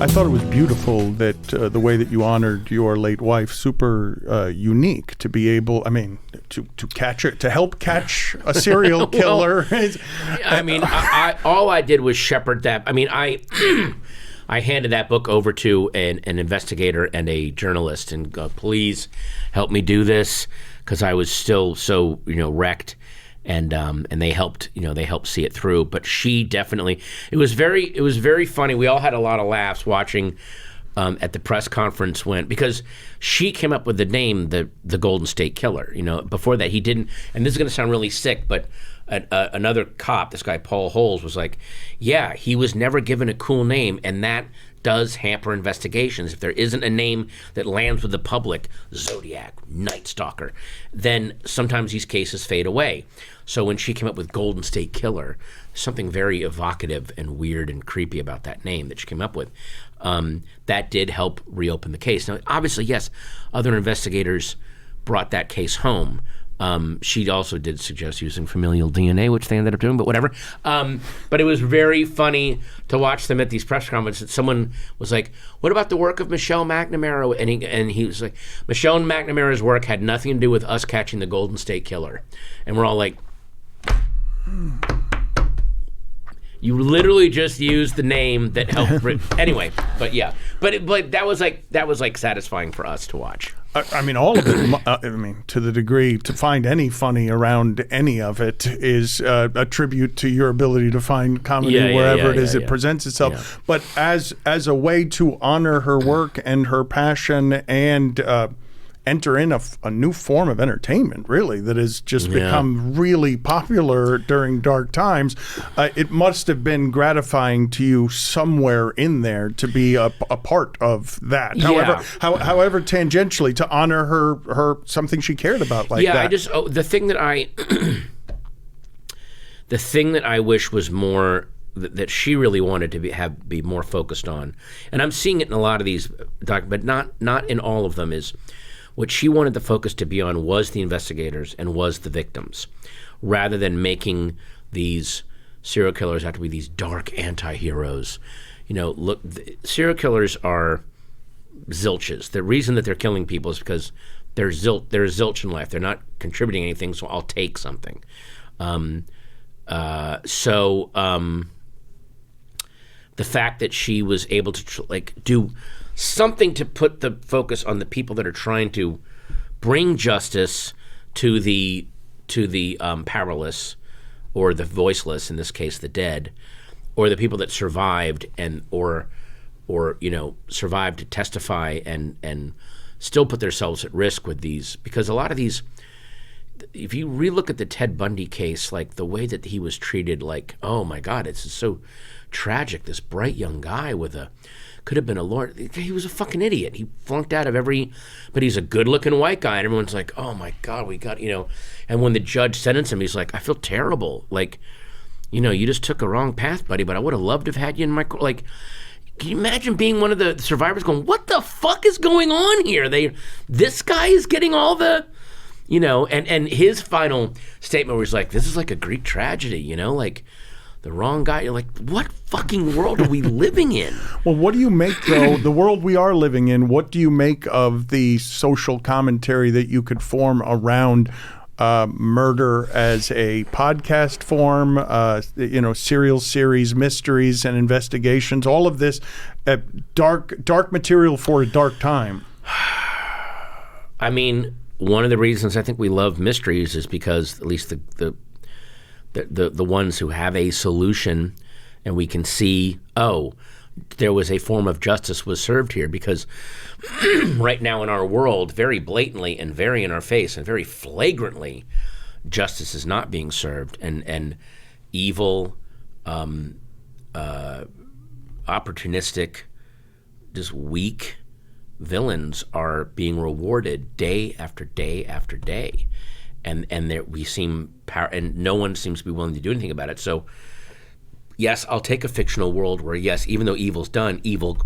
I thought it was beautiful that the way that you honored your late wife, super unique to be able, I mean, to catch it, to help catch a serial killer. I mean, all I did was shepherd that. I mean, I handed that book over to an investigator and a journalist and go, please help me do this, because I was still so, wrecked. And they helped, see it through. But she definitely, it was very funny. We all had a lot of laughs watching at the press conference because she came up with the name, the Golden State Killer. Before that he didn't. And this is going to sound really sick, but another cop, this guy Paul Holes, was like, yeah, he was never given a cool name, and that does hamper investigations. If there isn't a name that lands with the public, Zodiac, Night Stalker, then sometimes these cases fade away. So when she came up with Golden State Killer, something very evocative and weird and creepy about that name that she came up with, that did help reopen the case. Now, obviously, yes, other investigators brought that case home. She also did suggest using familial DNA, which they ended up doing, but whatever. But it was very funny to watch them at these press conferences. Someone was like, what about the work of Michelle McNamara? And he was like, Michelle McNamara's work had nothing to do with us catching the Golden State Killer. And we're all like, you literally just used the name that helped. Anyway, but yeah. But that was like satisfying for us to watch. I mean, all of it, to the degree, to find any funny around any of it is a tribute to your ability to find comedy wherever it presents itself. Yeah. But as a way to honor her work and her passion and enter in a new form of entertainment, really, that has just become really popular during dark times, it must have been gratifying to you somewhere in there to be a part of that. Yeah. However, tangentially, to honor her something she cared about like that. The thing that I wish was more that she really wanted to be more focused on, and I'm seeing it in a lot of these but not in all of them, is what she wanted the focus to be on was the investigators and was the victims, rather than making these serial killers out to be these dark anti-heroes. Look, serial killers are zilches. The reason that they're killing people is because there's zilch in life. They're not contributing anything, so I'll take something. The fact that she was able to do something to put the focus on the people that are trying to bring justice to the powerless or the voiceless, in this case the dead, or the people that survived or survived to testify and still put themselves at risk with these, because a lot of these, if you relook at the Ted Bundy case, like the way that he was treated, like, oh my God, it's so tragic. This bright young guy could have been a lawyer. He was a fucking idiot. He flunked out of but he's a good-looking white guy, and everyone's like, oh my God, we got, and when the judge sentenced him, he's like, I feel terrible. Like, you just took a wrong path, buddy, but I would have loved to have had you in my court. Like, can you imagine being one of the survivors going, what the fuck is going on here? This guy is getting all the, and his final statement where he's like, this is like a Greek tragedy, like, the wrong guy. You're like, what fucking world are we living in? Well, what do you make, though, the world we are living in, what do you make of the social commentary that you could form around murder as a podcast form, serial series, mysteries and investigations, all of this dark material for a dark time? I mean, one of the reasons I think we love mysteries is because at least the ones who have a solution, and we can see, there was a form of justice was served here, because right now in our world, very blatantly and very in our face and very flagrantly, justice is not being served, and evil, opportunistic, just weak villains are being rewarded day after day after day. And we seem and no one seems to be willing to do anything about it. So, yes, I'll take a fictional world where, yes, even though evil's done, evil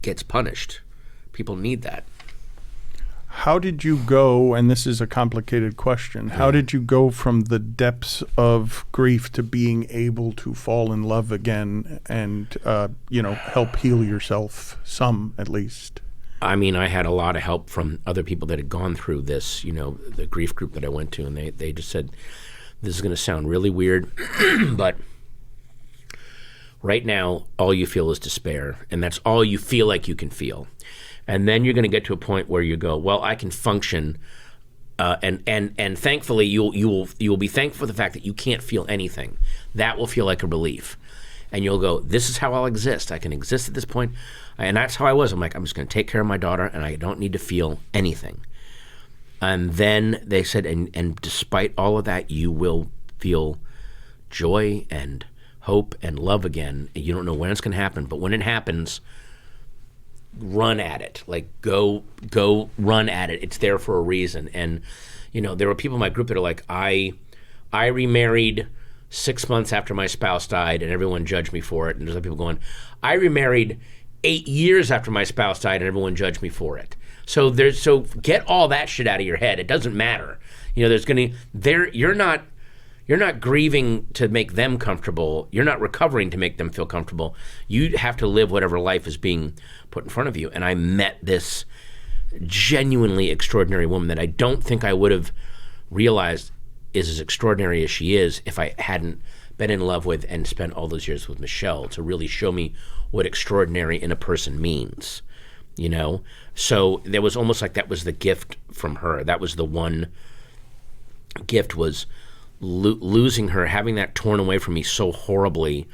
gets punished. People need that. How did you go, and this is a complicated question, how did you go from the depths of grief to being able to fall in love again and, help heal yourself, some at least? I mean, I had a lot of help from other people that had gone through this, the grief group that I went to, and they just said, this is going to sound really weird, but right now, all you feel is despair, and that's all you feel like you can feel. And then you're going to get to a point where you go, well, I can function, and thankfully you will be thankful for the fact that you can't feel anything. That will feel like a relief, and you'll go, this is how I'll exist. I can exist at this point, and that's how I was. I'm like, I'm just going to take care of my daughter, and I don't need to feel anything. And then they said, and despite all of that, you will feel joy and hope and love again. You don't know when it's going to happen, but when it happens, run at it. Like go run at it. It's there for a reason. And there were people in my group that are like, I remarried 6 months after my spouse died, and everyone judged me for it. And there's other people going, I remarried 8 years after my spouse died, and everyone judged me for it. So get all that shit out of your head. It doesn't matter. You're not grieving to make them comfortable. You're not recovering to make them feel comfortable. You have to live whatever life is being put in front of you. And I met this genuinely extraordinary woman that I don't think I would have realized is as extraordinary as she is if I hadn't been in love with and spent all those years with Michelle to really show me what extraordinary in a person means, So there was almost like that was the gift from her. That was the one gift, was losing her, having that torn away from me so horribly,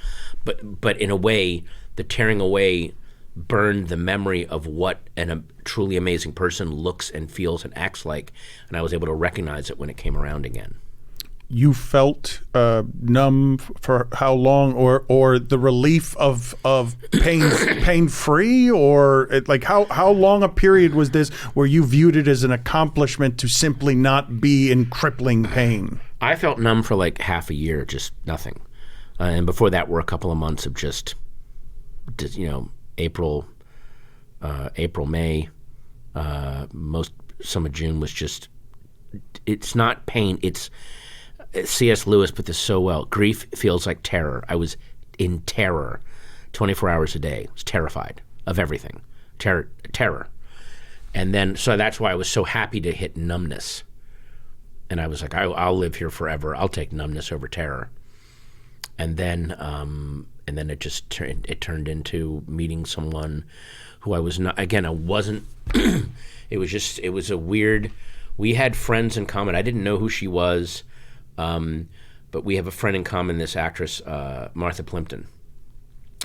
but in a way, the tearing away burned the memory of what a truly amazing person looks and feels and acts like, and I was able to recognize it when it came around again. You felt numb for how long, or the relief of pain free, or how long a period was this where you viewed it as an accomplishment to simply not be in crippling pain? I felt numb for like half a year, just nothing, and before that were a couple of months of just April, May, some of June was just. It's not pain. It's C.S. Lewis put this so well. Grief feels like terror. I was in terror 24 hours a day. I was terrified of everything. Terror. And then, so that's why I was so happy to hit numbness. And I was like, I'll live here forever. I'll take numbness over terror. And then it just turned into meeting someone who I was not, again, I wasn't, it was a weird, we had friends in common. I didn't know who she was. But we have a friend in common, this actress, Martha Plimpton,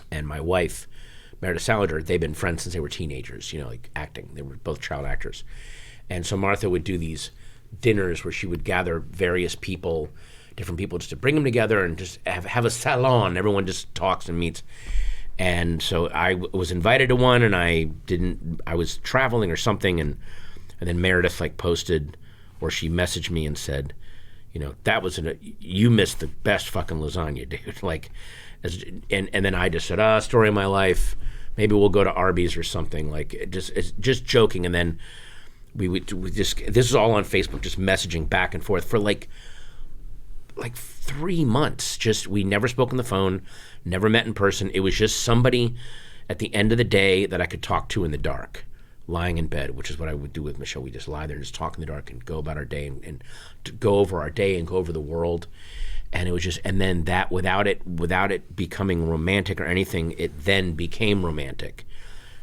and my wife, Meredith Salander. They've been friends since they were teenagers, acting. They were both child actors. And so Martha would do these dinners where she would gather various people, different people, just to bring them together and just have a salon. Everyone just talks and meets. And so I was invited to one, and I was traveling or something, and then Meredith posted, or she messaged me and said, you missed the best fucking lasagna, dude. And then I just said, story of my life. Maybe we'll go to Arby's or something. It's just joking. And then we this is all on Facebook, just messaging back and forth for like 3 months. Just, we never spoke on the phone, never met in person. It was just somebody at the end of the day that I could talk to in the dark, lying in bed, which is what I would do with Michelle. We just lie there and just talk in the dark and go about our day and to go over our day and go over the world. And it was just, and then that without it becoming romantic or anything, it then became romantic.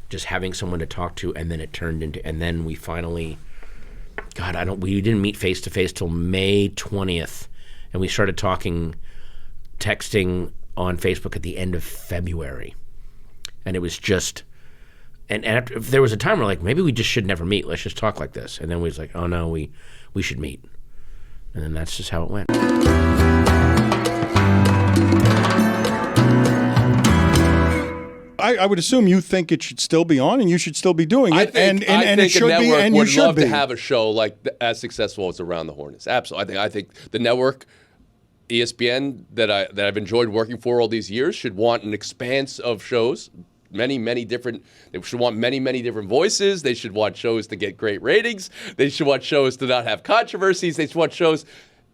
Just having someone to talk to, and then it turned into, and then we finally, we didn't meet face to face till May 20th. And we started texting on Facebook at the end of February. And it was just, and after, there was a time where maybe we just should never meet. Let's just talk like this. And then we was like, oh no, we should meet. And then that's just how it went. I would assume you think it should still be on, and you should still be doing it, and it should be, and you should be. Would love to have a show as successful as Around the Horn is. Absolutely, I think the network, ESPN, that I've enjoyed working for all these years, should want an expanse of shows many different. They should want many different voices. They should want shows to get great ratings. They should want shows to not have controversies. They should want shows,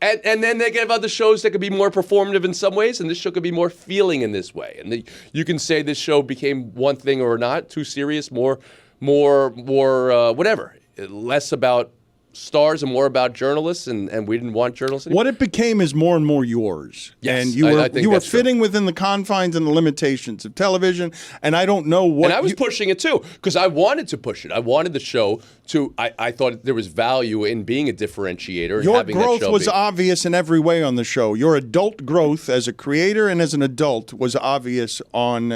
and then they have other shows that could be more performative in some ways, and this show could be more feeling in this way. And you can say this show became one thing or not, too serious, more whatever, less about stars and more about journalists, and we didn't want journalists anymore. What it became is more and more yours. Yes, and you were fitting within the confines and the limitations of television, and I don't know what... And I was pushing it too, because I wanted to push it. I wanted the show to... I thought there was value in being a differentiator. Your having growth that show was obvious in every way on the show. Your adult growth as a creator and as an adult was obvious on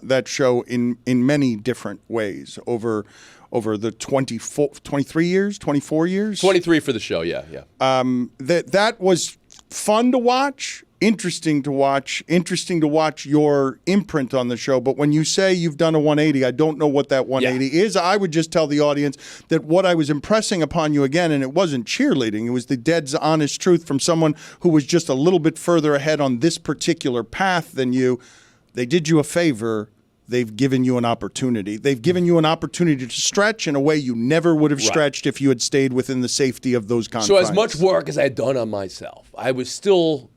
that show in many different ways over the 23 years, 24 years? 23 for the show, yeah. That was fun to watch, interesting to watch your imprint on the show. But when you say you've done a 180, I don't know what that 180 is. I would just tell the audience that what I was impressing upon you again, and it wasn't cheerleading, it was the dead honest truth from someone who was just a little bit further ahead on this particular path than you. They did you a favor. They've given you an opportunity. They've given you an opportunity to stretch in a way you never would have stretched if you had stayed within the safety of those confines. So as much work as I had done on myself, I was still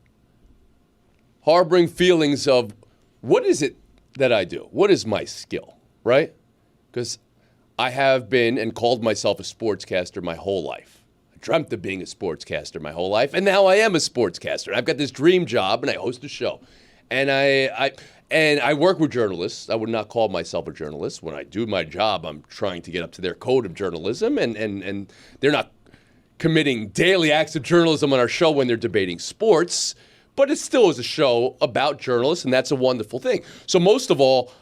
harboring feelings of, what is it that I do? What is my skill, right? Because I have been and called myself a sportscaster my whole life. I dreamt of being a sportscaster my whole life, and now I am a sportscaster. I've got this dream job, and I host a show. And I work with journalists. I would not call myself a journalist. When I do my job, I'm trying to get up to their code of journalism, and they're not committing daily acts of journalism on our show when they're debating sports, but it still is a show about journalists, and that's a wonderful thing. So most of all,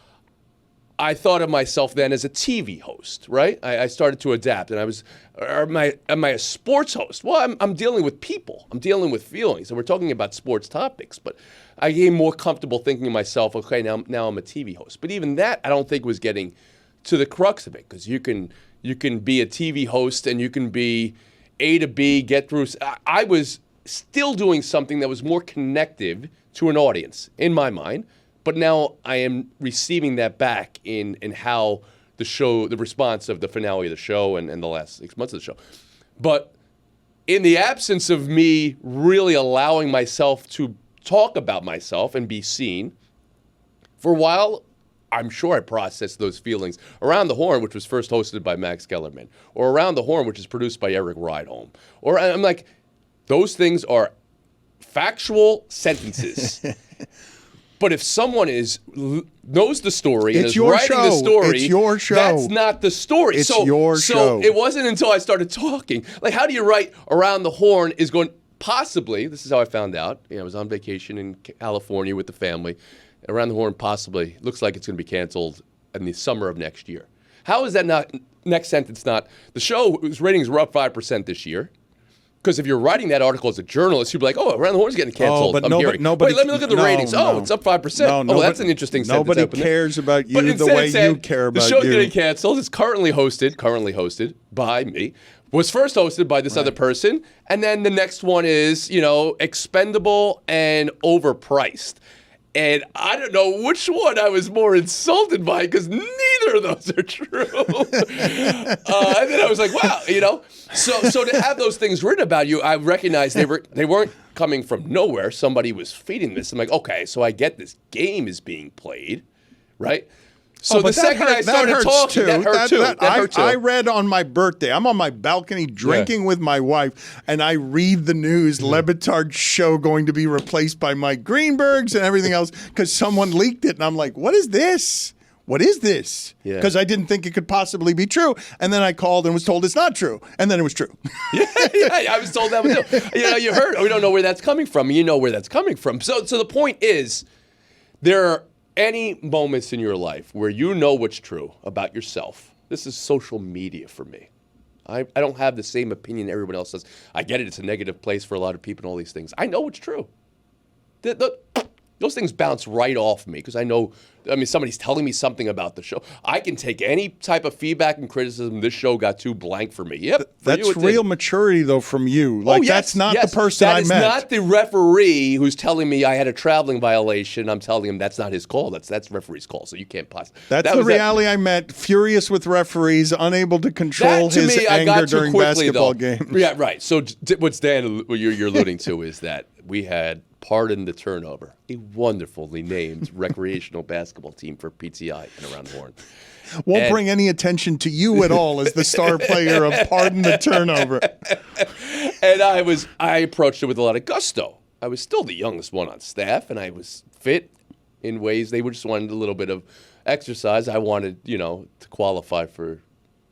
I thought of myself then as a TV host, right? I started to adapt, and I was, am I a sports host? Well, I'm dealing with people. I'm dealing with feelings, and we're talking about sports topics, but I became more comfortable thinking to myself, okay, now I'm a TV host. But even that, I don't think was getting to the crux of it, because you can be a TV host and you can be A to B, get through. I was still doing something that was more connective to an audience, in my mind. But now I am receiving that back in how the show, the response of the finale of the show and the last 6 months of the show. But in the absence of me really allowing myself to talk about myself and be seen, for a while, I'm sure I processed those feelings. Around the Horn, which was first hosted by Max Kellerman, or Around the Horn, which is produced by Eric Rydholm. Or I'm like, those things are factual sentences. But if someone knows the story and is writing the story, it's your show. That's not the story. It's your show. So it wasn't until I started talking. Like, how do you write Around the Horn is going, possibly, this is how I found out. I was on vacation in California with the family. Around the Horn possibly looks like it's going to be canceled in the summer of next year. How is that not, next sentence not, the show's ratings were up 5% this year. Because if you're writing that article as a journalist, you'd be like, oh, Around the Horn's getting canceled. But Wait, let me look at the ratings. It's up 5%. That's an interesting sentence. Nobody cares about you the way you care about you. The show's getting canceled. It's currently hosted by me. Was first hosted by this other person. And then the next one is, expendable and overpriced. And I don't know which one I was more insulted by, because neither of those are true. And then I was like, wow, So to have those things written about you, I recognized they weren't coming from nowhere. Somebody was feeding this. I'm like, okay, so I get this game is being played, right? So the second I started talking, that hurt too. I read on my birthday. I'm on my balcony drinking with my wife, and I read the news, Le Batard's show going to be replaced by Mike Greenberg's and everything else, because someone leaked it. And I'm like, what is this? What is this? Because I didn't think it could possibly be true. And then I called and was told it's not true. And then it was true. I was told that one too. You heard, we don't know where that's coming from. You know where that's coming from. So the point is, there are any moments in your life where you know what's true about yourself. This is social media for me. I don't have the same opinion everyone else does. I get it. It's a negative place for a lot of people and all these things. I know it's true. Those things bounce right off me because I know, somebody's telling me something about the show. I can take any type of feedback and criticism. This show got too blank for me. Yep. That's real maturity, though, from you. Like, that's not the person I met. That is not the referee who's telling me I had a traveling violation. I'm telling him that's not his call. That's referee's call, so you can't possibly. That's the Reali I met, furious with referees, unable to control his anger during basketball games. Yeah, right. So what you're alluding to is that we had Pardon the Turnover, a wonderfully named recreational basketball team for PTI and around the horn. Won't bring any attention to you at all as the star player of Pardon the Turnover. And I approached it with a lot of gusto. I was still the youngest one on staff, and I was fit in ways they just wanted a little bit of exercise. I wanted, to qualify for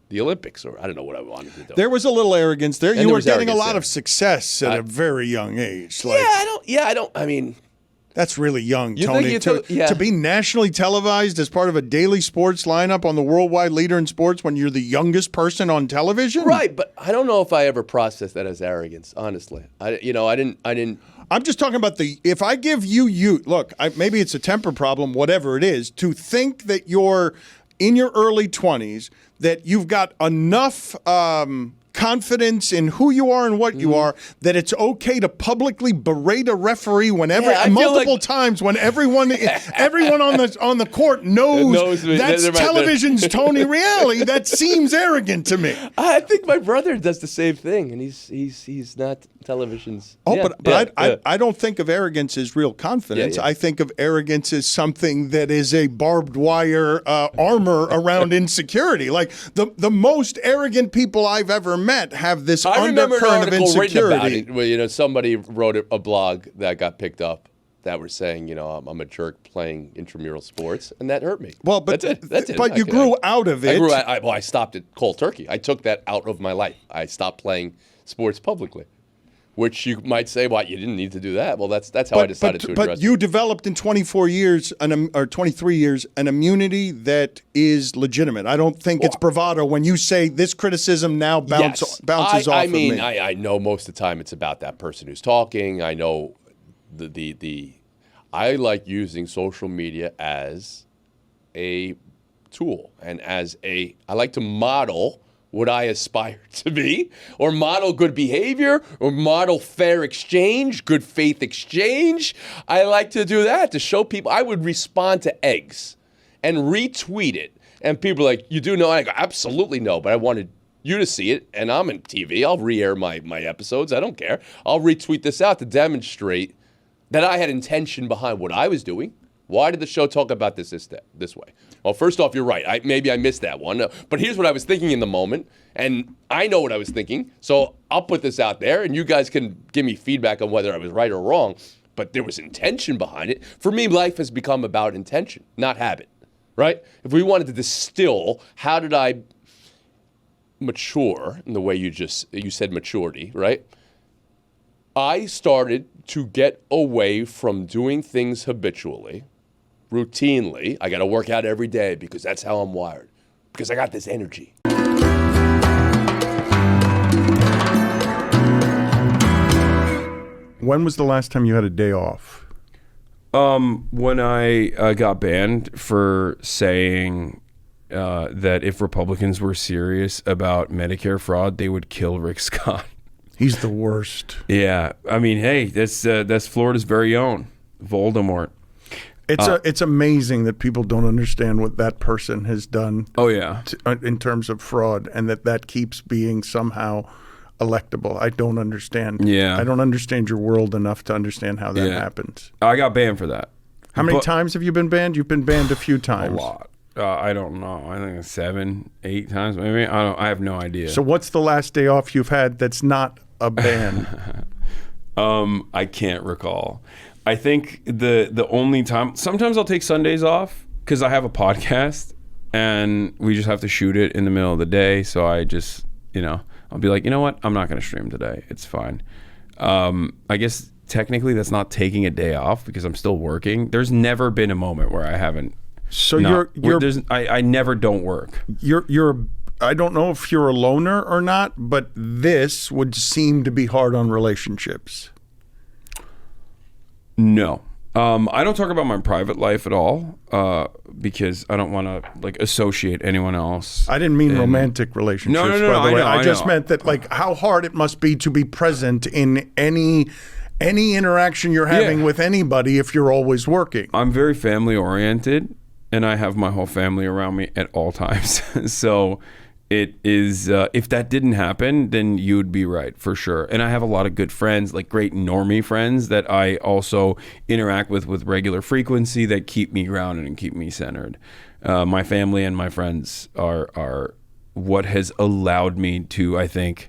the Olympics, or I don't know what I wanted to do. There was a little arrogance there. You were getting a lot of success at a very young age. That's really young, Tony. To be nationally televised as part of a daily sports lineup on the worldwide leader in sports when you're the youngest person on television? Right, but I don't know if I ever processed that as arrogance, honestly. I didn't. I'm just talking about if I give you, look, maybe it's a temper problem, whatever it is, to think that you're in your early 20s, that you've got enough confidence in who you are and what you are, that it's okay to publicly berate a referee whenever, multiple times, when everyone on the court knows that's television's Tony Reali. That seems arrogant to me. I think my brother does the same thing, and he's not television's. I don't think of arrogance as real confidence. I think of arrogance as something that is a barbed wire armor around insecurity. Like the most arrogant people I've ever met have this undercurrent of insecurity. About it, where, somebody wrote a blog that got picked up that were saying, I'm a jerk playing intramural sports, and that hurt me. Well, but that's it. But you grew out of it. I stopped it cold turkey. I took that out of my life. I stopped playing sports publicly. Which you might say, well, you didn't need to do that. Well, that's how I decided to address it. But you developed in 24 years, or 23 years, an immunity that is legitimate. I don't think it's bravado when you say this criticism now bounces off of me. I know most of the time it's about that person who's talking. I know I like using social media as a tool and I like to model what I aspire to be, or model good behavior, or model fair exchange, good faith exchange. I like to do that to show people. I would respond to eggs and retweet it. And people are like, you do know? I go, absolutely no, but I wanted you to see it, and I'm in TV. I'll re-air my episodes. I don't care. I'll retweet this out to demonstrate that I had intention behind what I was doing. Why did the show talk about this way? Well, first off, you're right. Maybe I missed that one. But here's what I was thinking in the moment, and I know what I was thinking, so I'll put this out there, and you guys can give me feedback on whether I was right or wrong. But there was intention behind it. For me, life has become about intention, not habit, right? If we wanted to distill, how did I mature in the way you said maturity, right? I started to get away from doing things habitually, routinely. I got to work out every day because that's how I'm wired, because I got this energy. When was the last time you had a day off? When I got banned for saying that if Republicans were serious about Medicare fraud, they would kill Rick Scott. He's the worst. Yeah, I mean, hey, that's Florida's very own Voldemort. It's amazing that people don't understand what that person has done. Oh yeah, in terms of fraud, and that keeps being somehow electable. I don't understand. Yeah, I don't understand your world enough to understand how that happens. I got banned for that. How many times have you been banned? You've been banned a few times. A lot. I don't know. I think 7, 8 times maybe. I have no idea. So what's the last day off you've had that's not a ban? I can't recall. I think the only time, sometimes I'll take Sundays off because I have a podcast and we just have to shoot it in the middle of the day. So I just, I'll be like, you know what? I'm not going to stream today. It's fine. I guess technically that's not taking a day off because I'm still working. There's never been a moment where I haven't. So I never don't work. I don't know if you're a loner or not, but this would seem to be hard on relationships. No, I don't talk about my private life at all because I don't want to like associate anyone else. I didn't mean romantic relationships. No, by the way. I just meant that like how hard it must be to be present in any interaction you're having with anybody if you're always working. I'm very family oriented, and I have my whole family around me at all times. So it is if that didn't happen, then you'd be right for sure. And I have a lot of good friends, like great normie friends that I also interact with regular frequency that keep me grounded and keep me centered. My family and my friends are what has allowed me to, I think,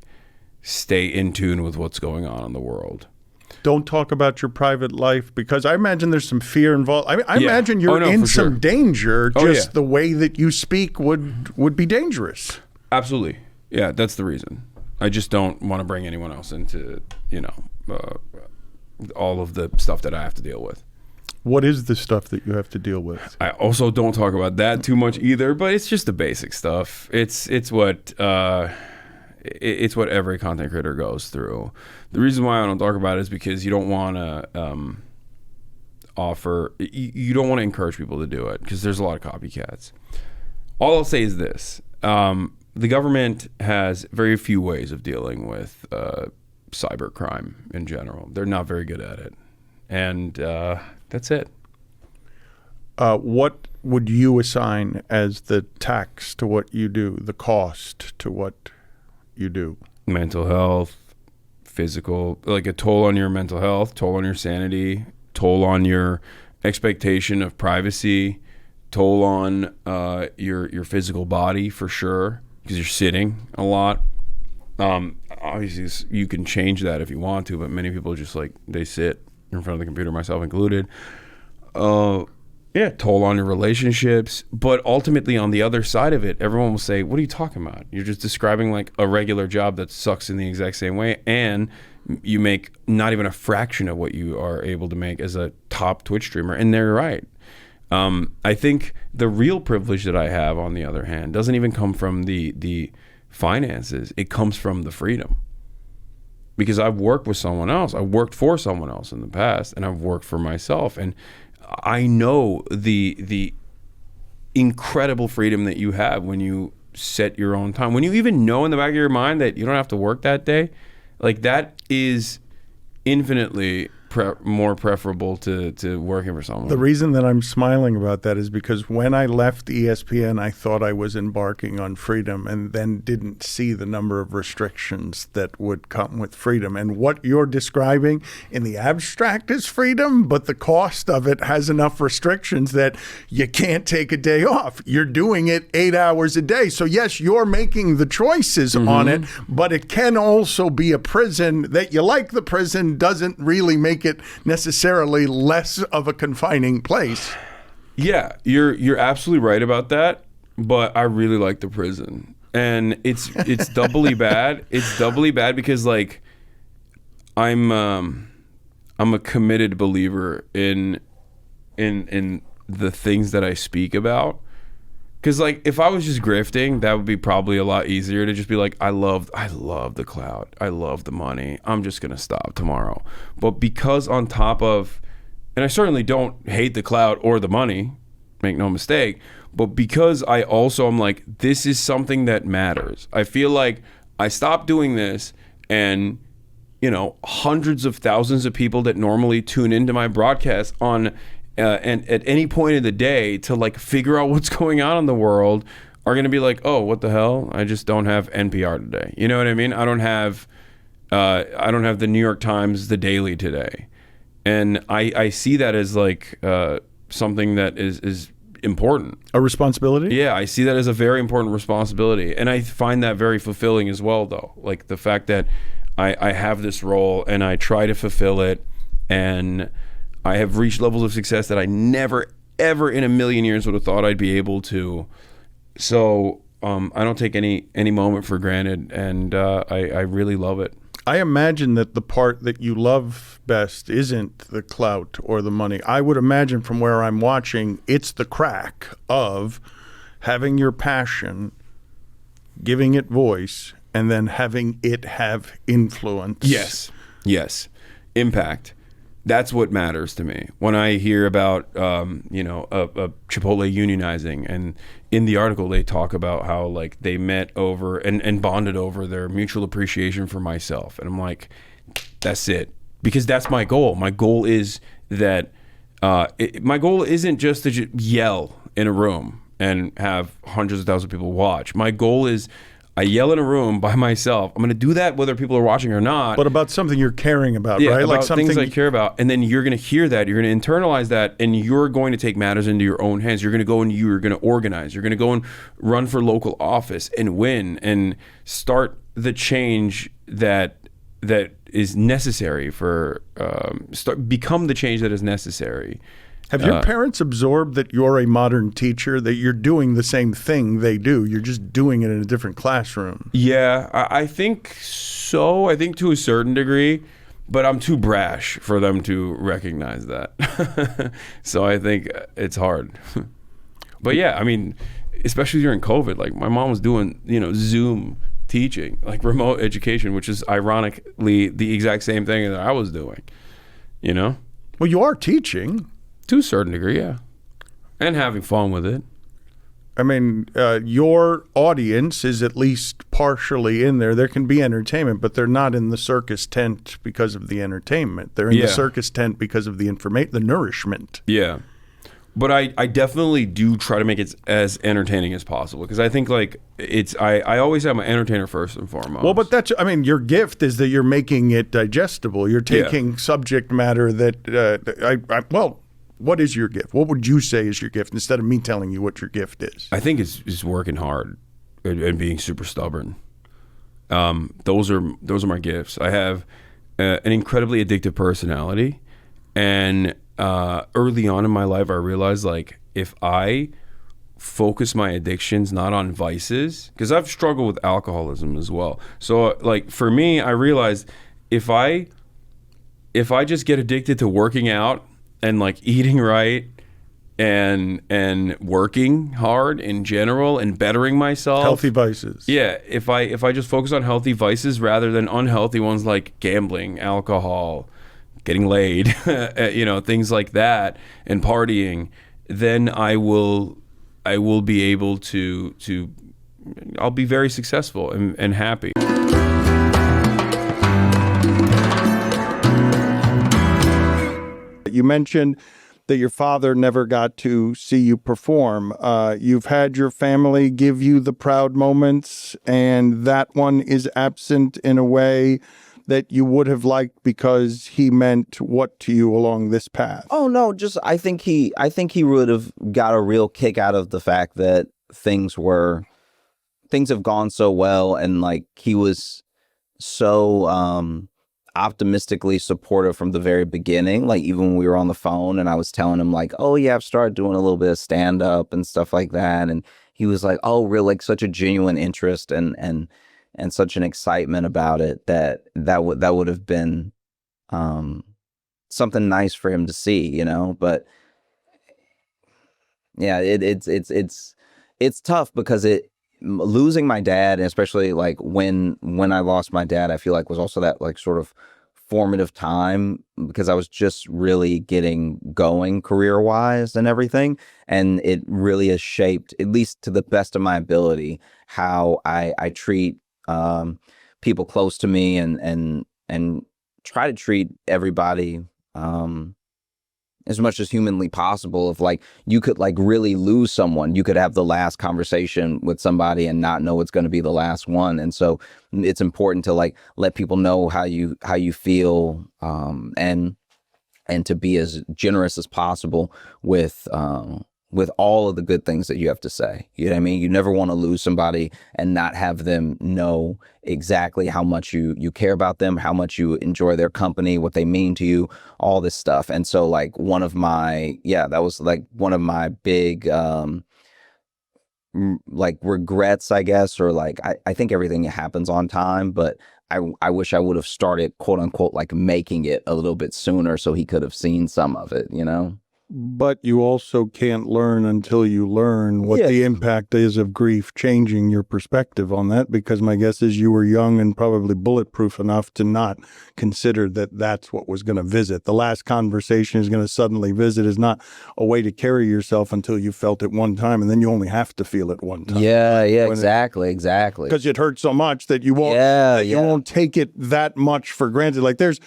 stay in tune with what's going on in the world. Don't talk about your private life because I imagine there's some fear involved. I imagine you're in some danger. Just the way that you speak would be dangerous. Absolutely. Yeah, that's the reason. I just don't want to bring anyone else into, all of the stuff that I have to deal with. What is the stuff that you have to deal with? I also don't talk about that too much either, but it's just the basic stuff. It's what every content creator goes through. The reason why I don't talk about it is because you don't want to you don't want to encourage people to do it because there's a lot of copycats. All I'll say is this. The government has very few ways of dealing with cybercrime in general. They're not very good at it. And that's it. What would you assign as the tax to what you do, the cost to what you do? Mental health, physical, like a toll on your mental health, toll on your sanity, toll on your expectation of privacy, toll on your physical body for sure, because you're sitting a lot. Obviously, you can change that if you want to, but many people just like they sit in front of the computer, myself included. Toll on your relationships, but ultimately on the other side of it, everyone will say, "What are you talking about? You're just describing like a regular job that sucks in the exact same way, and you make not even a fraction of what you are able to make as a top Twitch streamer." And they're right. I think the real privilege that I have, on the other hand, doesn't even come from the finances. It comes from the freedom. Because I've worked with someone else. I worked for someone else in the past, and I've worked for myself. And I know the incredible freedom that you have when you set your own time. When you even know in the back of your mind that you don't have to work that day, like that is infinitely more preferable to working for someone. The reason that I'm smiling about that is because when I left ESPN, I thought I was embarking on freedom and then didn't see the number of restrictions that would come with freedom. And what you're describing in the abstract is freedom, but the cost of it has enough restrictions that you can't take a day off. You're doing it 8 hours a day. So yes, you're making the choices on it, but it can also be a prison that you like. The prison doesn't really make it necessarily less of a confining place. Yeah, you're absolutely right about that, but I really like the prison. And it's doubly bad. It's doubly bad because like I'm a committed believer in the things that I speak about. Because like if I was just grifting, that would be probably a lot easier to just be like, I love the clout, I love the money, I'm just gonna stop tomorrow. But because on top of, and I certainly don't hate the clout or the money, make no mistake, but because I also am like, this is something that matters. I feel like I stopped doing this, and hundreds of thousands of people that normally tune into my broadcast on and at any point of the day to like figure out what's going on in the world are going to be like, oh, what the hell? I just don't have NPR today. You know what I mean? I don't have the New York Times, the Daily today. And I see that as like something that is important. A responsibility? Yeah, I see that as a very important responsibility. And I find that very fulfilling as well, though. Like the fact that I have this role and I try to fulfill it, and I have reached levels of success that I never, ever in a million years would have thought I'd be able to. So I don't take any moment for granted, and I really love it. I imagine that the part that you love best isn't the clout or the money. I would imagine from where I'm watching, it's the crack of having your passion, giving it voice, and then having it have influence. Yes. Impact. That's what matters to me. When I hear about, you know, a Chipotle unionizing, and in the article they talk about how like they met over and bonded over their mutual appreciation for myself. And I'm like, that's it. Because that's my goal. My goal is that, my goal isn't just to yell in a room and have hundreds of thousands of people watch. My goal is I yell in a room by myself. I'm going to do that whether people are watching or not. But about something you're caring about, yeah, right? About like something things I care about. And then you're going to hear that. You're going to internalize that. And you're going to take matters into your own hands. You're going to go and you're going to organize. You're going to go and run for local office and win and start the change that is necessary for, become the change that is necessary. Have your parents absorbed that you're a modern teacher, that you're doing the same thing they do? You're just doing it in a different classroom. Yeah, I think so. I think to a certain degree, but I'm too brash for them to recognize that. So I think it's hard. But yeah, I mean, especially during COVID, like my mom was doing, you know, Zoom teaching, like remote education, which is ironically the exact same thing that I was doing, you know? Well, you are teaching. To a certain degree, yeah. And having fun with it. I mean, your audience is at least partially in there. There can be entertainment, but they're not in the circus tent because of the entertainment. They're in the circus tent because of the the nourishment. Yeah. But I definitely do try to make it as entertaining as possible, because I think like I always have my entertainer first and foremost. Well, but that's, I mean, your gift is that you're making it digestible. You're taking subject matter that, well, what is your gift? What would you say is your gift instead of me telling you what your gift is? I think it's working hard and being super stubborn. Those are my gifts. I have an incredibly addictive personality, and early on in my life, I realized like if I focus my addictions not on vices, because I've struggled with alcoholism as well. So like for me, I realized if I just get addicted to working out and like eating right and working hard in general and bettering myself. Healthy vices. Yeah. If I just focus on healthy vices rather than unhealthy ones like gambling, alcohol, getting laid, you know, things like that, and partying, then I will be able to I'll be very successful and happy. You mentioned that your father never got to see you perform. You've had your family give you the proud moments, and that one is absent in a way that you would have liked because he meant what to you along this path? Oh no, just I think he would have got a real kick out of the fact that things have gone so well, and like he was so optimistically supportive from the very beginning. Like even when we were on the phone and I was telling him like, oh yeah, I've started doing a little bit of stand up and stuff like that, and he was like, oh really, like such a genuine interest and such an excitement about it that would have been something nice for him to see, you know. But yeah, it's tough because losing my dad, and especially like when I lost my dad, I feel like was also that like sort of formative time because I was just really getting going career wise and everything, and it really has shaped, at least to the best of my ability, how I treat people close to me and try to treat everybody as much as humanly possible. If like you could like really lose someone, you could have the last conversation with somebody and not know it's going to be the last one. And so it's important to like let people know how you feel, and to be as generous as possible with all of the good things that you have to say. You know what I mean? You never want to lose somebody and not have them know exactly how much you care about them, how much you enjoy their company, what they mean to you, all this stuff. And so like that was like one of my big like regrets, I guess, or like I think everything happens on time, but I wish I would have started quote unquote like making it a little bit sooner so he could have seen some of it, you know? But you also can't learn until you learn what the impact is of grief changing your perspective on that, because my guess is you were young and probably bulletproof enough to not consider that that's what was going to visit. The last conversation is going to suddenly visit is not a way to carry yourself until you felt it one time, and then you only have to feel it one time. Yeah, exactly. Because it hurts so much that you won't you won't take it that much for granted. Like there's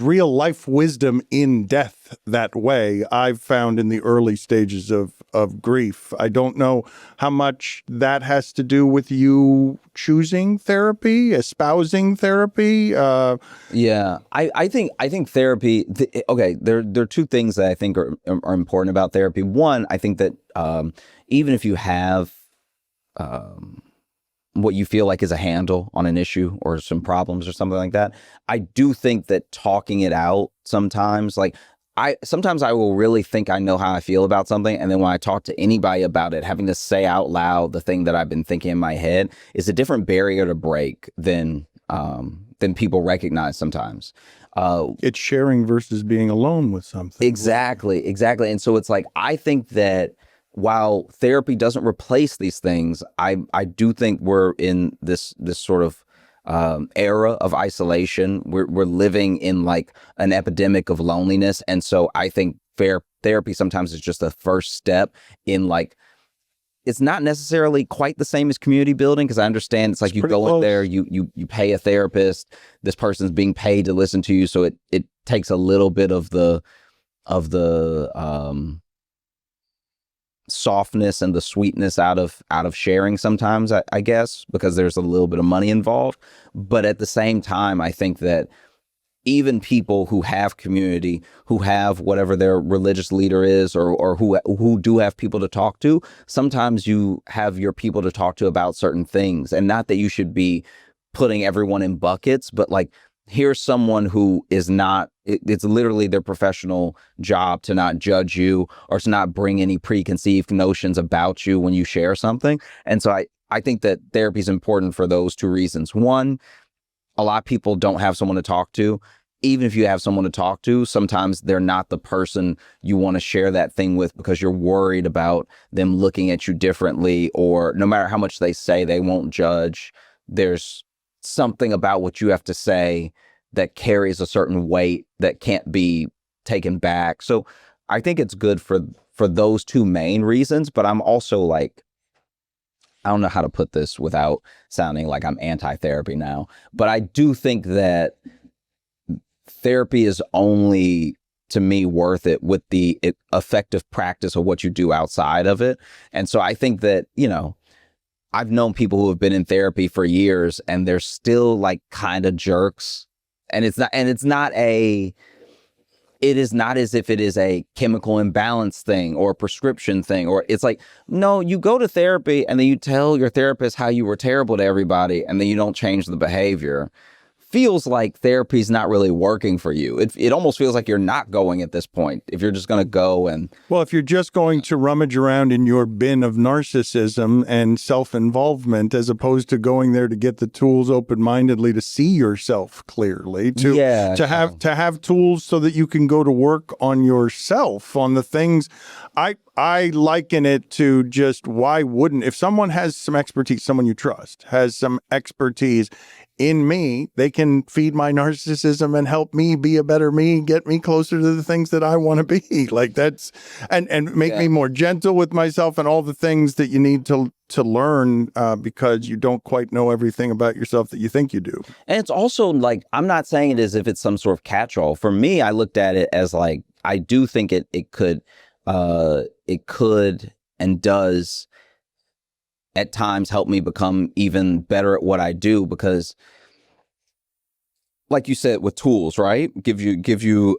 real life wisdom in death that way, I've found in the early stages of grief. I don't know how much that has to do with you choosing therapy, espousing therapy. I think therapy. There are two things that I think are important about therapy. One, I think that even if you have what you feel like is a handle on an issue or some problems or something like that, I do think that talking it out sometimes, sometimes I will really think I know how I feel about something, and then when I talk to anybody about it, having to say out loud the thing that I've been thinking in my head is a different barrier to break than people recognize sometimes. It's sharing versus being alone with something. Exactly. And so it's like, I think that while therapy doesn't replace these things, I do think we're in this sort of era of isolation. We're living in like an epidemic of loneliness, and so I think therapy sometimes is just the first step in like. It's not necessarily quite the same as community building, because I understand it's like you go in there, you pay a therapist, this person's being paid to listen to you, so it takes a little bit of the softness and the sweetness out of sharing sometimes, I guess, because there's a little bit of money involved. But at the same time, I think that even people who have community, who have whatever their religious leader is, or who do have people to talk to, sometimes you have your people to talk to about certain things. And not that you should be putting everyone in buckets, but like, here's someone who is not, it's literally their professional job to not judge you or to not bring any preconceived notions about you when you share something. And so I think that therapy is important for those two reasons. One, a lot of people don't have someone to talk to. Even if you have someone to talk to, sometimes they're not the person you want to share that thing with, because you're worried about them looking at you differently, or no matter how much they say, they won't judge. There's something about what you have to say that carries a certain weight that can't be taken back. So I think it's good for those two main reasons, but I'm also like, I don't know how to put this without sounding like I'm anti-therapy now, but I do think that therapy is only, to me, worth it with the effective practice of what you do outside of it. And so I think that, I've known people who have been in therapy for years and they're still like kind of jerks. And it is not as if it is a chemical imbalance thing or a prescription thing, or it's like, no, you go to therapy and then you tell your therapist how you were terrible to everybody and then you don't change the behavior. Feels like therapy's not really working for you. It almost feels like you're not going at this point if you're just going to go and... Well, if you're just going to rummage around in your bin of narcissism and self-involvement, as opposed to going there to get the tools open-mindedly to see yourself clearly, to have tools so that you can go to work on yourself, on the things... I liken it to just, why wouldn't, if someone has some expertise, someone you trust has some expertise in me, they can feed my narcissism and help me be a better me, get me closer to the things that I want to be. Like that's, and make me more gentle with myself and all the things that you need to learn because you don't quite know everything about yourself that you think you do. And it's also like, I'm not saying it as if it's some sort of catch-all. For me, I looked at it as like, I do think it could and does at times help me become even better at what I do, because like you said, with tools, right? Give you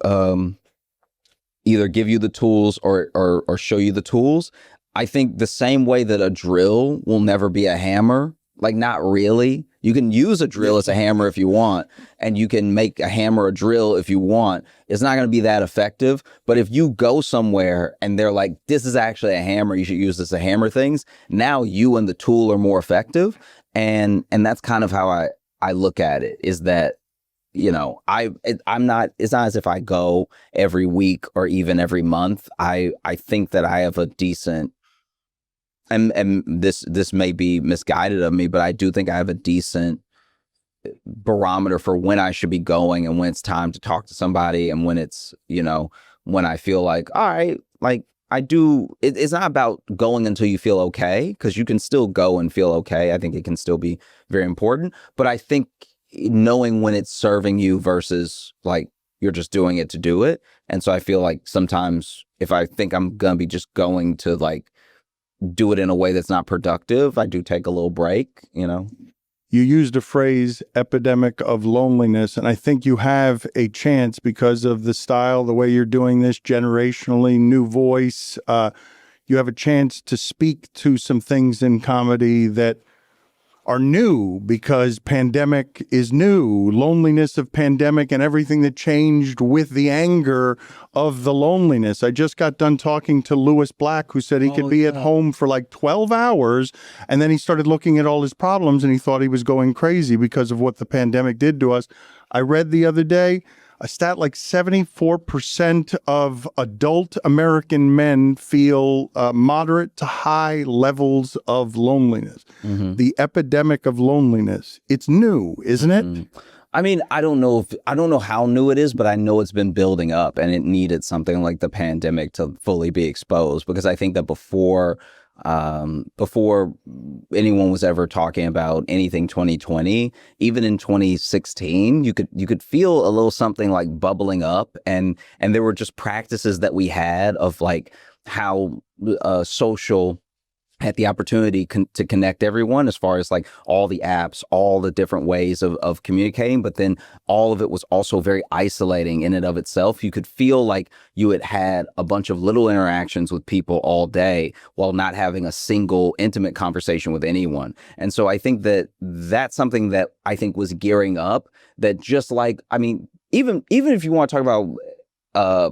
either give you the tools or show you the tools. I think the same way that a drill will never be a hammer, like not really. You can use a drill as a hammer if you want, and you can make a hammer a drill if you want. It's not going to be that effective. But if you go somewhere and they're like, this is actually a hammer, you should use this to hammer things, now you and the tool are more effective. And that's kind of how I look at it, is that I'm not, it's not as if I go every week or even every month. I think that I have a decent, and this may be misguided of me, but I do think I have a decent barometer for when I should be going and when it's time to talk to somebody, and when it's, when I feel like, all right, like it's not about going until you feel okay, because you can still go and feel okay. I think it can still be very important, but I think knowing when it's serving you versus like you're just doing it to do it. And so I feel like sometimes if I think I'm going to be just going to like do it in a way that's not productive, I do take a little break, You used a phrase, epidemic of loneliness, and I think you have a chance because of the style, the way you're doing this generationally, new voice. You have a chance to speak to some things in comedy that are new because pandemic is new, loneliness of pandemic and everything that changed with the anger of the loneliness. I just got done talking to Lewis Black, who said he could be at home for like 12 hours. And then he started looking at all his problems and he thought he was going crazy because of what the pandemic did to us. I read the other day a stat like 74% of adult American men feel moderate to high levels of loneliness. Mm-hmm. The epidemic of loneliness. It's new, isn't it? Mm-hmm. I mean, I don't know how new it is, but I know it's been building up, and it needed something like the pandemic to fully be exposed, because I think that before anyone was ever talking about anything 2020, even in 2016, you could feel a little something like bubbling up, and there were just practices that we had of like how social had the opportunity to connect everyone, as far as like all the apps, all the different ways of communicating, but then all of it was also very isolating in and of itself. You could feel like you had a bunch of little interactions with people all day while not having a single intimate conversation with anyone. And so I think that that's something that I think was gearing up, that just like, I mean, even if you want to talk about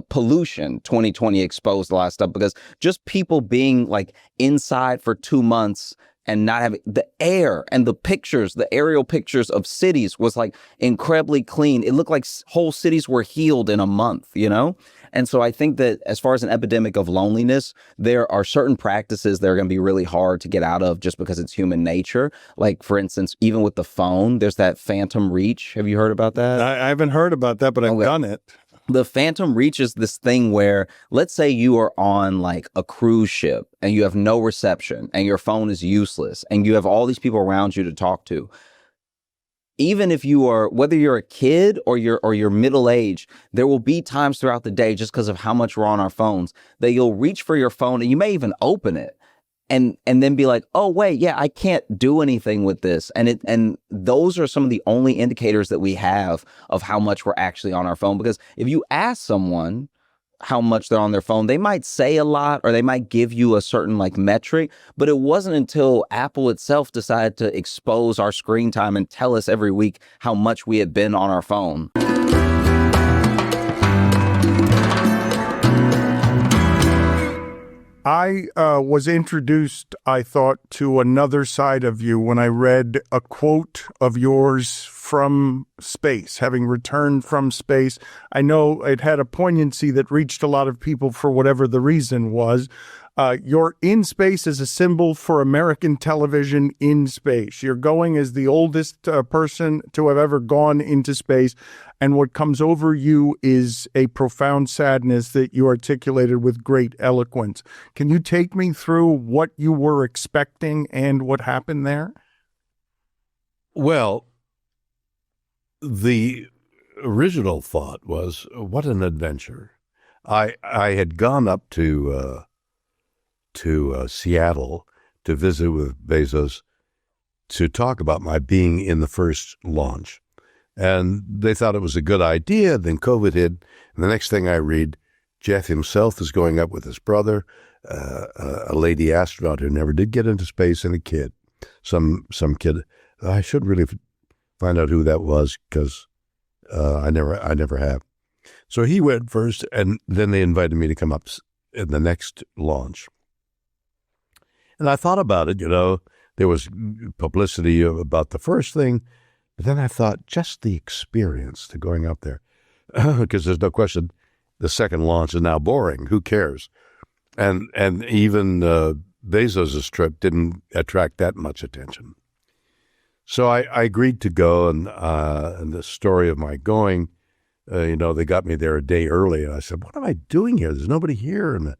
pollution, 2020 exposed a lot of stuff, because just people being like inside for 2 months and not having the air, and the pictures, the aerial pictures of cities was like incredibly clean. It looked like whole cities were healed in a month, And so I think that as far as an epidemic of loneliness, there are certain practices that are going to be really hard to get out of just because it's human nature. Like, for instance, even with the phone, there's that phantom reach. Have you heard about that? I haven't heard about that, but I've done it. The phantom reach is this thing where, let's say you are on like a cruise ship and you have no reception and your phone is useless and you have all these people around you to talk to. Even if you are, whether you're a kid or you're middle-aged, there will be times throughout the day, just because of how much we're on our phones, that you'll reach for your phone and you may even open it and then be like, oh wait, yeah, I can't do anything with this. And those are some of the only indicators that we have of how much we're actually on our phone. Because if you ask someone how much they're on their phone, they might say a lot, or they might give you a certain like metric, but it wasn't until Apple itself decided to expose our screen time and tell us every week how much we had been on our phone. I was introduced, I thought, to another side of you when I read a quote of yours from space, having returned from space. I know it had a poignancy that reached a lot of people for whatever the reason was. You're in space as a symbol for American television in space. You're going as the oldest person to have ever gone into space. And what comes over you is a profound sadness that you articulated with great eloquence. Can you take me through what you were expecting and what happened there? Well, the original thought was, what an adventure. I had gone up to Seattle to visit with Bezos to talk about my being in the first launch. And they thought it was a good idea. Then COVID hit. And the next thing I read, Jeff himself is going up with his brother, a lady astronaut who never did get into space, and a kid, some kid. I should really find out who that was, because I never have. So he went first, and then they invited me to come up in the next launch. And I thought about it, there was publicity about the first thing, But then I thought, just the experience to going up there, because there's no question the second launch is now boring. Who cares? And even Bezos' trip didn't attract that much attention. So I agreed to go, and the story of my going, they got me there a day early, and I said, "What am I doing here? There's nobody here." And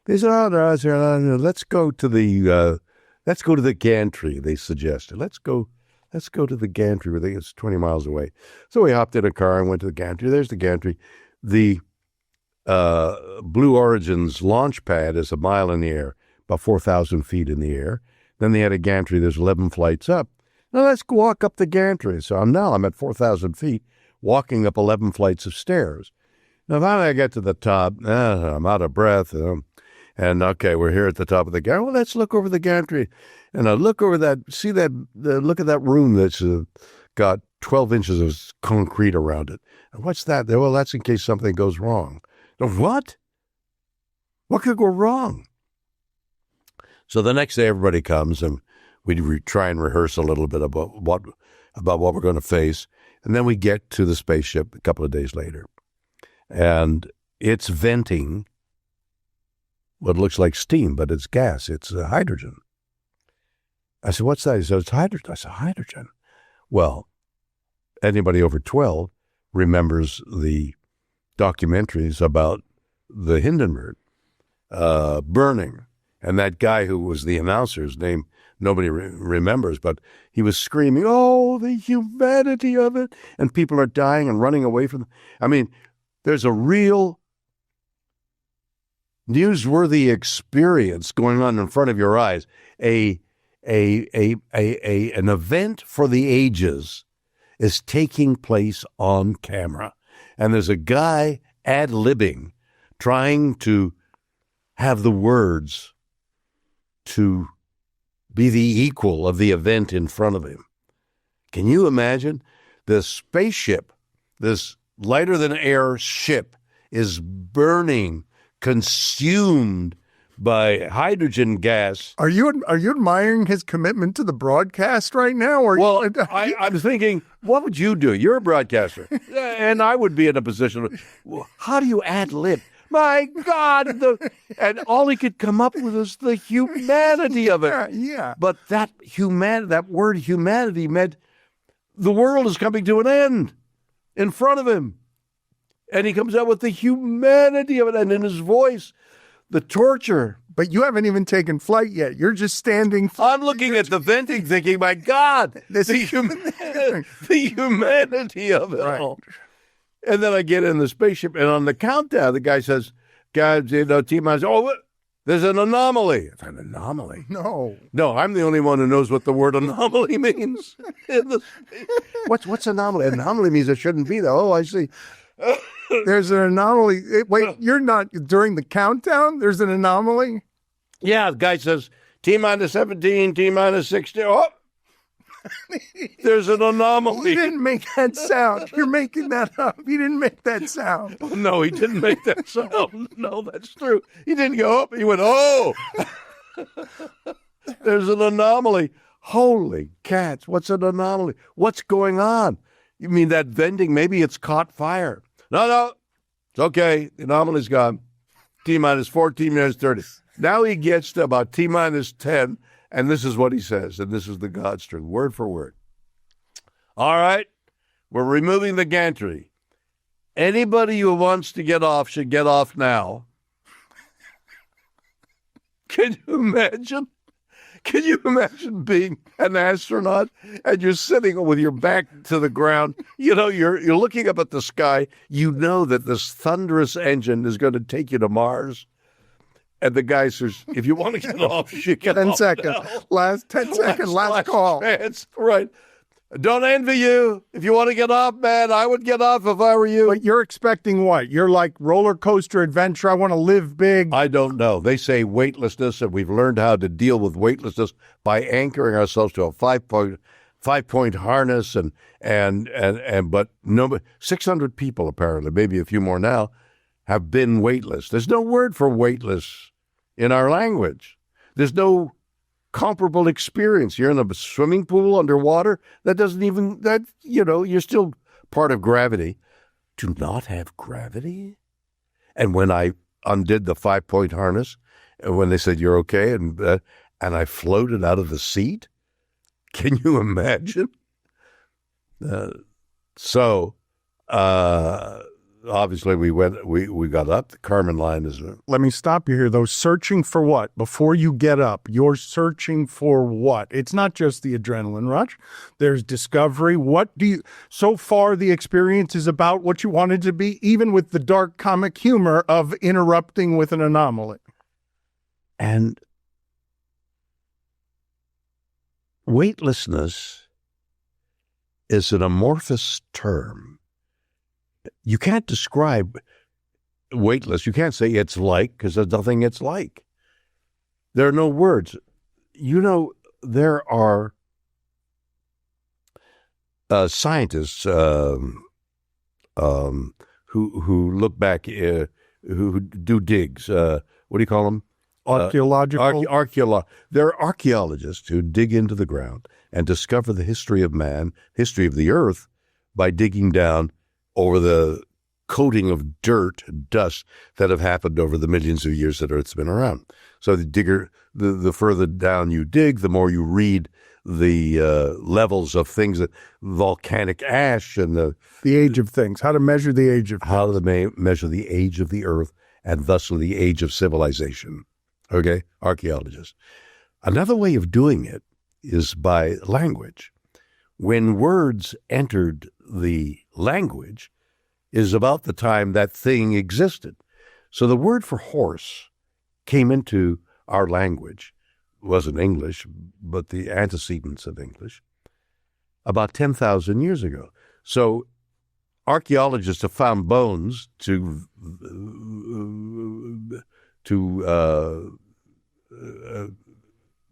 they said, "Oh, no, let's go to the gantry." They suggested, "Let's go to the gantry." I think it's 20 miles away. So we hopped in a car and went to the gantry. There's the gantry. The Blue Origin's launch pad is a mile in the air, about 4,000 feet in the air. Then they had a gantry. There's 11 flights up. Now let's walk up the gantry. So I'm at 4,000 feet, walking up 11 flights of stairs. Now finally I get to the top. I'm out of breath. And okay, we're here at the top of the gantry. Well, let's look over the gantry. And I look over look at that room that's got 12 inches of concrete around it. And what's that? Well, that's in case something goes wrong. What? What could go wrong? So the next day everybody comes and we try and rehearse a little bit about what we're going to face. And then we get to the spaceship a couple of days later. And it's venting what looks like steam, but it's gas. It's hydrogen. I said, "What's that?" He said, "It's hydrogen." I said, "Hydrogen?" Well, anybody over 12 remembers the documentaries about the Hindenburg burning. And that guy who was the announcer's name, nobody remembers, but he was screaming, "Oh, the humanity of it." And people are dying and running away from them. I mean, there's a real newsworthy experience going on in front of your eyes. An event for the ages is taking place on camera. And there's a guy ad-libbing, trying to have the words to be the equal of the event in front of him. Can you imagine? The spaceship, this lighter-than-air ship, is burning, consumed by hydrogen gas. Are you admiring his commitment to the broadcast right now? Or I'm thinking, what would you do? You're a broadcaster, and I would be in a position. How do you ad-lib? My God! And all he could come up with is the humanity of it. Yeah. But that word humanity meant the world is coming to an end in front of him, and he comes out with the humanity of it, and in his voice, the torture. But you haven't even taken flight yet. You're just standing. I'm looking at the venting thinking, my God, the humanity of it all. And then I get in the spaceship, and on the countdown, the guy says, "Guys, T-minus, there's an anomaly." An anomaly? No, I'm the only one who knows what the word anomaly means. What's anomaly? Anomaly means it shouldn't be there. Oh, I see. There's an anomaly. Wait, you're not during the countdown? There's an anomaly? Yeah, the guy says, T-minus 17, T-minus 16. Oh, there's an anomaly. He didn't make that sound. You're making that up. He didn't make that sound. No, he didn't make that sound. No, that's true. He didn't go up. He went, oh. There's an anomaly. Holy cats, what's an anomaly? What's going on? You mean that venting, maybe it's caught fire. No, it's okay. The anomaly's gone. T-minus 14 minutes 30. Now he gets to about T-minus 10, and this is what he says, and this is the Godstring, word for word. All right, we're removing the gantry. Anybody who wants to get off should get off now. Can you imagine? Can you imagine being an astronaut and you're sitting with your back to the ground? You're looking up at the sky. You know that this thunderous engine is going to take you to Mars. And the guy says, if you want to get off, you get 10 off seconds. now. Last 10 seconds, last call. Chance. Right. Don't envy you. If you want to get off, man, I would get off if I were you. But you're expecting what? You're like roller coaster adventure. I want to live big. I don't know. They say weightlessness, and we've learned how to deal with weightlessness by anchoring ourselves to a five-point harness, but 600 people apparently, maybe a few more now, have been weightless. There's no word for weightless in our language. There's no comparable experience. You're in a swimming pool underwater. That doesn't even, you're still part of gravity. To not have gravity? And when I undid the 5-point harness, and when they said, you're okay, and I floated out of the seat, can you imagine? Obviously we got up. The Carmen line is... Let me stop you here, though. Searching for what? Before you get up, you're searching for what? It's not just the adrenaline rush. There's discovery. So far the experience is about what you wanted to be, even with the dark comic humor of interrupting with an anomaly. And weightlessness is an amorphous term. You can't describe weightless. You can't say it's like, because there's nothing it's like. There are no words. There are scientists who look back, who do digs. What do you call them? Archaeological. There are archaeologists who dig into the ground and discover the history of man, history of the earth, by digging down over the coating of dirt and dust that have happened over the millions of years that Earth's been around. So the further down you dig, the more you read the levels of things, volcanic ash and the age of things, how to measure the age of things. How to measure the age of the earth and thusly the age of civilization. Okay, archaeologists. Another way of doing it is by language. When words entered the language is about the time that thing existed. So the word for horse came into our language. It wasn't English, but the antecedents of English, about 10,000 years ago. So archaeologists have found bones to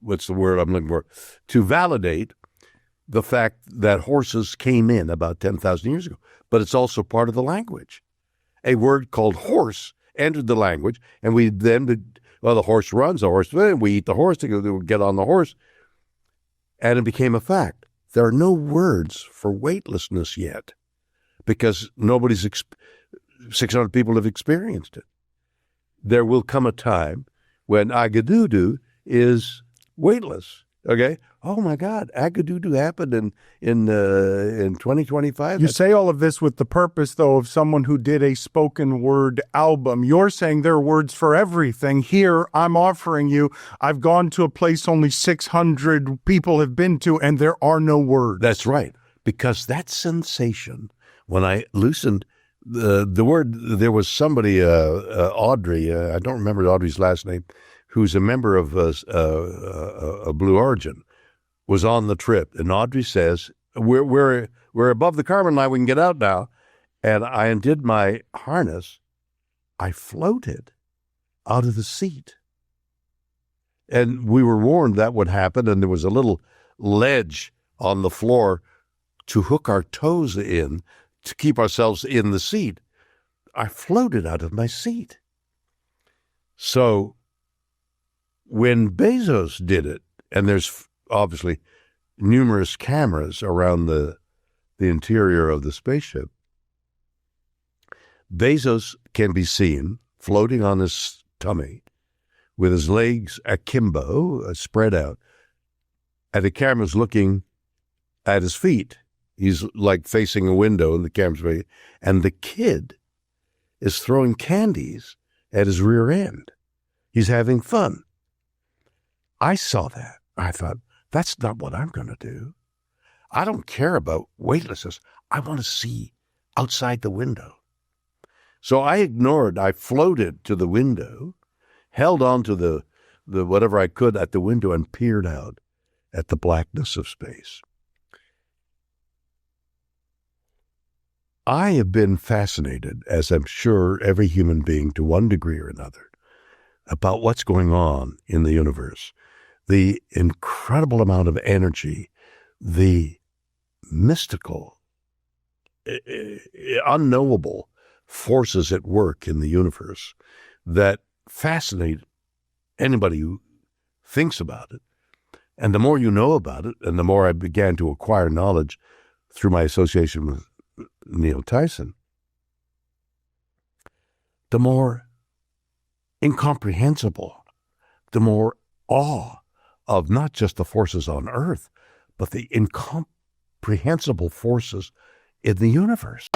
what's the word I'm looking for? To validate the fact that horses came in about 10,000 years ago. But it's also part of the language. A word called horse entered the language, and we then, the horse runs, we eat the horse, to get on the horse, and it became a fact. There are no words for weightlessness yet, because 600 people have experienced it. There will come a time when Agadudu is weightless. Okay. Oh my God, Agadudu happened in 2025. You say all of this with the purpose, though, of someone who did a spoken word album. You're saying there are words for everything. Here, I'm offering you. I've gone to a place only 600 people have been to, and there are no words. That's right, because that sensation when I loosened the word. There was somebody, Audrey. I don't remember Audrey's last name, who's a member of Blue Origin, was on the trip. And Audrey says, we're above the Carmen line, we can get out now. And I undid my harness. I floated out of the seat. And we were warned that would happen, and there was a little ledge on the floor to hook our toes in to keep ourselves in the seat. I floated out of my seat. So when Bezos did it, and there's obviously numerous cameras around the interior of the spaceship, Bezos can be seen floating on his tummy with his legs akimbo, spread out, and the camera's looking at his feet. He's like facing a window, and the camera's facing, and the kid is throwing candies at his rear end. He's having fun. I saw that. I thought, that's not what I'm going to do. I don't care about weightlessness. I want to see outside the window. So I floated to the window, held on to the whatever I could at the window, and peered out at the blackness of space. I have been fascinated, as I'm sure every human being to one degree or another, about what's going on in the universe. The incredible amount of energy, the mystical, unknowable forces at work in the universe that fascinate anybody who thinks about it. And the more you know about it, and the more I began to acquire knowledge through my association with Neil Tyson, the more incomprehensible, the more awe of not just the forces on Earth, but the incomprehensible forces in the universe.